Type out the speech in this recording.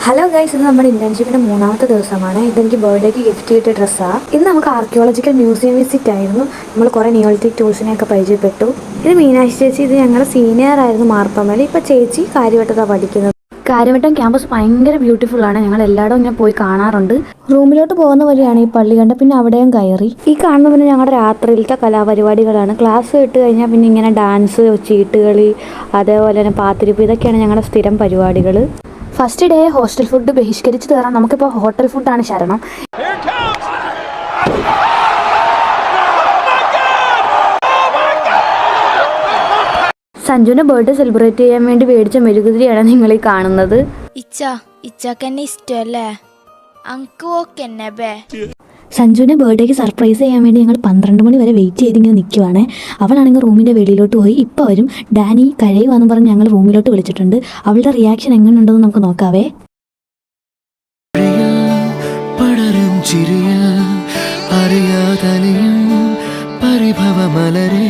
Hello guys, ഇന്ന് നമ്മുടെ ഇന്റേൺഷിപ്പിന്റെ മൂന്നാമത്തെ ദിവസമാണ്. ഇതെനിക്ക് ബർത്ത്ഡേക്ക് ഗിഫ്റ്റ് ചെയ്ത ഡ്രസ്സാണ്. ഇന്ന് നമുക്ക് ആർക്കിയോളജിക്കൽ മ്യൂസിയം വിസിറ്റ് ആയിരുന്നു. നമ്മൾ കുറേ നിയോളിറ്റിക് ടൂൾസിനെയൊക്കെ പരിചയപ്പെട്ടു. ഇത് മീനാക്ഷി ചേച്ചി, ഇത് ഞങ്ങളുടെ സീനിയർ ആയിരുന്നു മാർപ്പമേൽ. ഇപ്പം ചേച്ചി കാര്യവട്ടത്താണ് പഠിക്കുന്നത്. കാര്യവട്ടം ക്യാമ്പസ് ഭയങ്കര ബ്യൂട്ടിഫുൾ ആണ്. ഞങ്ങൾ എല്ലായിടവും ഞാൻ പോയി കാണാറുണ്ട്. റൂമിലോട്ട് പോകുന്ന വഴിയാണ് ഈ പള്ളി കണ്ട്, പിന്നെ അവിടെയും കയറി. ഈ കാണുന്ന പിന്നെ ഞങ്ങളുടെ രാത്രിയിലത്തെ കലാപരിപാടികളാണ്. ക്ലാസ് വിട്ട് കഴിഞ്ഞാൽ പിന്നെ ഇങ്ങനെ ഡാൻസ്, ചീട്ടുകളി, അതേപോലെ തന്നെ പാത്തിരിപ്പ്, ഇതൊക്കെയാണ് ഞങ്ങളുടെ സ്ഥിരം പരിപാടികൾ. ഫസ്റ്റ് ഡേ ഹോസ്റ്റൽ ഫുഡ് ബഹിഷ്കരിച്ച് കയറാം. നമുക്കിപ്പോൾ ഹോട്ടൽ ഫുഡാണ് ശരണം. സഞ്ജുവിന്റെ ബർത്ത്ഡേ സെലിബ്രേറ്റ് ചെയ്യാൻ വേണ്ടി മേടിച്ച മെഴുകുതിരിയാണ് നിങ്ങൾ ഈ കാണുന്നത്. ഇച്ചക്കെന്നെ ഇഷ്ടല്ലേ? സഞ്ജുവിന്റെ ബർത്ത്ഡേക്ക് സർപ്രൈസ് ചെയ്യാൻ വേണ്ടി ഞങ്ങൾ 12 മണി വരെ വെയിറ്റ് ചെയ്തിങ്ങനെ നിൽക്കുവാണ്. അവളാണെങ്കിൽ റൂമിന്റെ വെളിയിലോട്ട് പോയി. ഇപ്പോൾ വരും. ഡാനി കഴിയുവാന്ന് പറഞ്ഞ് ഞങ്ങൾ റൂമിലോട്ട് വിളിച്ചിട്ടുണ്ട്. അവളുടെ റിയാക്ഷൻ എങ്ങനെയുണ്ടെന്ന് നമുക്ക് നോക്കാവേ. പടരും ചിരിയിൽ അറിയാതലിയും പരിഭവമലരെ